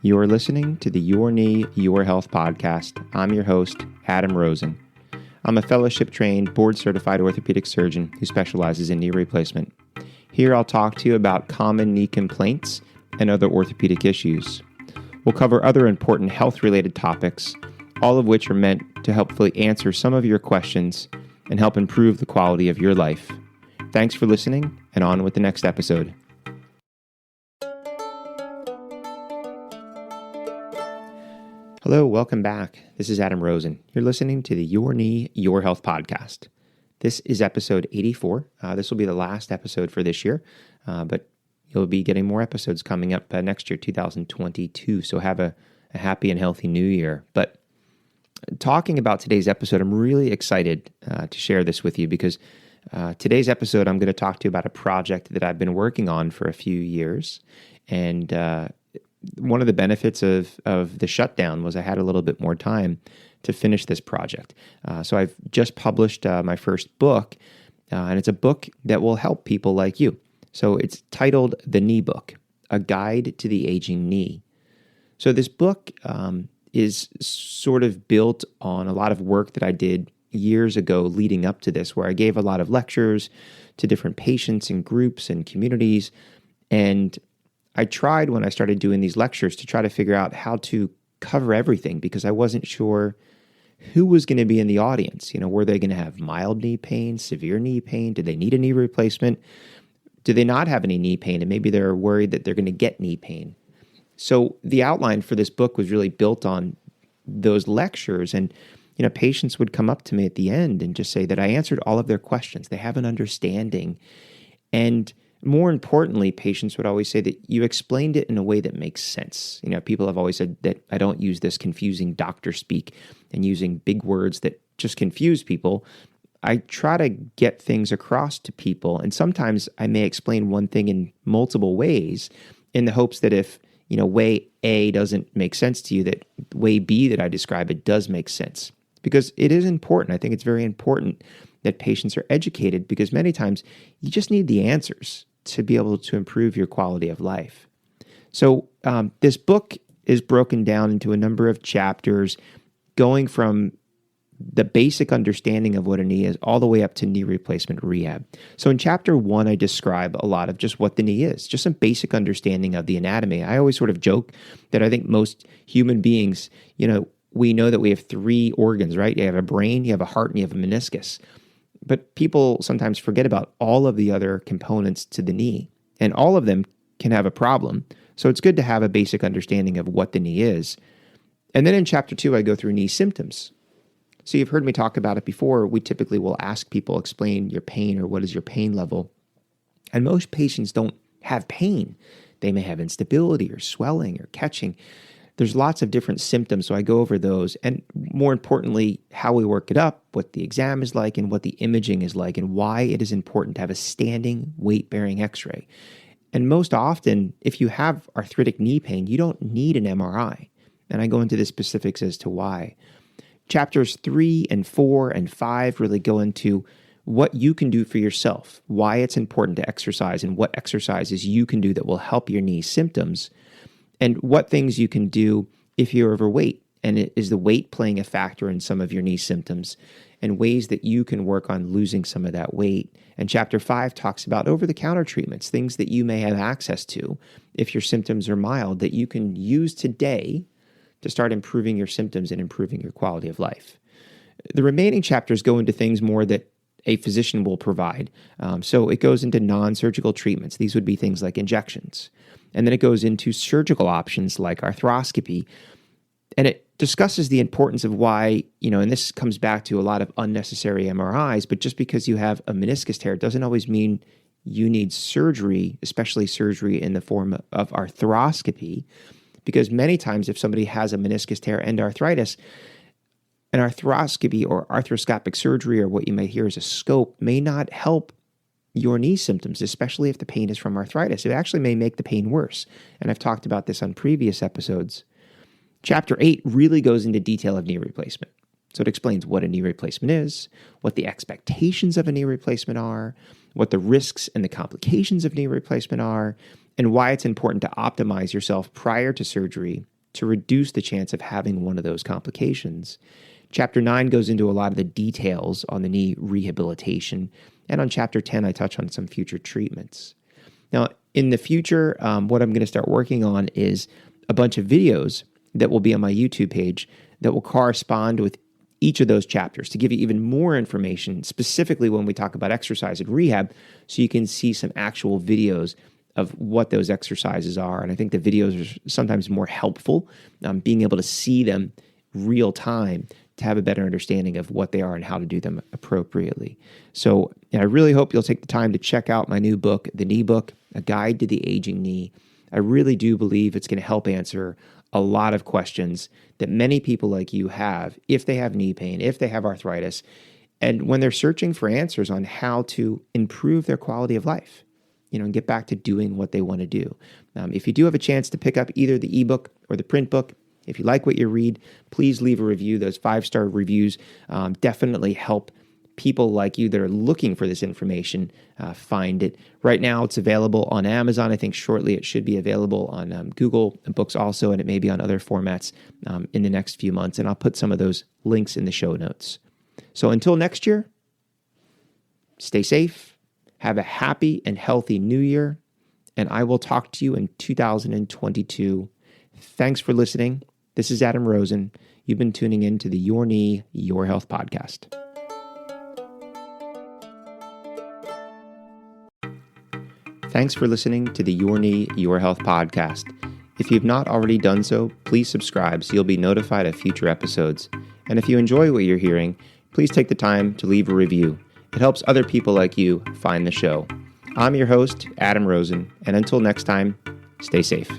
You're listening to the Your Knee, Your Health podcast. I'm your host, Adam Rosen. I'm a fellowship-trained, board-certified orthopedic surgeon who specializes in knee replacement. Here I'll talk to you about common knee complaints and other orthopedic issues. We'll cover other important health-related topics, all of which are meant to helpfully answer some of your questions and help improve the quality of your life. Thanks for listening, and on with the next episode. Hello, welcome back. This is Adam Rosen. You're listening to the Your Knee, Your Health podcast. This is episode 84. This will be the last episode for this year, but you'll be getting more episodes coming up next year, 2022. So have a happy and healthy new year. But talking about today's episode, I'm really excited to share this with you because today's episode, I'm going to talk to you about a project that I've been working on for a few years. And one of the benefits of the shutdown was I had a little bit more time to finish this project. So I've just published my first book, and it's a book that will help people like you. So it's titled The Knee Book, A Guide to the Aging Knee. So this book is sort of built on a lot of work that I did years ago leading up to this, where I gave a lot of lectures to different patients and groups and communities. And I tried when I started doing these lectures to try to figure out how to cover everything because I wasn't sure who was going to be in the audience. You know, were they going to have mild knee pain, severe knee pain? Did they need a knee replacement? Do they not have any knee pain? And maybe they're worried that they're going to get knee pain. So the outline for this book was really built on those lectures. And, you know, patients would come up to me at the end and just say that I answered all of their questions. They have an understanding. And more importantly, patients would always say that you explained it in a way that makes sense. You know, people have always said that I don't use this confusing doctor speak and using big words that just confuse people. I try to get things across to people, and sometimes I may explain one thing in multiple ways in the hopes that if, you know, way A doesn't make sense to you, that way B that I describe it does make sense. Because it is important. I think it's very important that patients are educated because many times you just need the answers to be able to improve your quality of life. So this book is broken down into a number of chapters, going from the basic understanding of what a knee is all the way up to knee replacement rehab. So in chapter 1, I describe a lot of just what the knee is, just some basic understanding of the anatomy. I always sort of joke that I think most human beings, you know, we know that we have 3 organs, right? You have a brain, you have a heart, and you have a meniscus. But people sometimes forget about all of the other components to the knee, and all of them can have a problem. So it's good to have a basic understanding of what the knee is. And then in chapter 2, I go through knee symptoms. So you've heard me talk about it before. We typically will ask people, explain your pain or what is your pain level. And most patients don't have pain. They may have instability or swelling or catching. There's lots of different symptoms, so I go over those, and more importantly, how we work it up, what the exam is like, and what the imaging is like, and why it is important to have a standing weight-bearing x-ray. And most often, if you have arthritic knee pain, you don't need an MRI, and I go into the specifics as to why. Chapters 3 and 4 and 5 really go into what you can do for yourself, why it's important to exercise, and what exercises you can do that will help your knee symptoms, and what things you can do if you're overweight, and is the weight playing a factor in some of your knee symptoms, and ways that you can work on losing some of that weight. And chapter 5 talks about over-the-counter treatments, things that you may have access to if your symptoms are mild that you can use today to start improving your symptoms and improving your quality of life. The remaining chapters go into things more that a physician will provide. So it goes into non-surgical treatments. These would be things like injections. And then it goes into surgical options like arthroscopy. And it discusses the importance of why, you know, and this comes back to a lot of unnecessary MRIs, but just because you have a meniscus tear doesn't always mean you need surgery, especially surgery in the form of arthroscopy. Because many times if somebody has a meniscus tear and arthritis, an arthroscopy or arthroscopic surgery, or what you may hear as a scope, may not help your knee symptoms, especially if the pain is from arthritis. It actually may make the pain worse. And I've talked about this on previous episodes. Chapter 8 really goes into detail of knee replacement. So it explains what a knee replacement is, what the expectations of a knee replacement are, what the risks and the complications of knee replacement are, and why it's important to optimize yourself prior to surgery to reduce the chance of having one of those complications. Chapter 9 goes into a lot of the details on the knee rehabilitation. And on Chapter 10, I touch on some future treatments. Now, in the future, what I'm going to start working on is a bunch of videos that will be on my YouTube page that will correspond with each of those chapters to give you even more information, specifically when we talk about exercise and rehab, so you can see some actual videos of what those exercises are. And I think the videos are sometimes more helpful, being able to see them real time to have a better understanding of what they are and how to do them appropriately. So I really hope you'll take the time to check out my new book, The Knee Book, A Guide to the Aging Knee. I really do believe it's going to help answer a lot of questions that many people like you have if they have knee pain, if they have arthritis, and when they're searching for answers on how to improve their quality of life, and get back to doing what they want to do. If you do have a chance to pick up either the ebook or the print book, if you like what you read, please leave a review. Those 5-star reviews definitely help people like you that are looking for this information find it. Right now, it's available on Amazon. I think shortly it should be available on Google Books also, and it may be on other formats in the next few months. And I'll put some of those links in the show notes. So until next year, stay safe, have a happy and healthy new year, and I will talk to you in 2022. Thanks for listening. This is Adam Rosen. You've been tuning in to the Your Knee, Your Health podcast. Thanks for listening to the Your Knee, Your Health podcast. If you've not already done so, please subscribe so you'll be notified of future episodes. And if you enjoy what you're hearing, please take the time to leave a review. It helps other people like you find the show. I'm your host, Adam Rosen, and until next time, stay safe.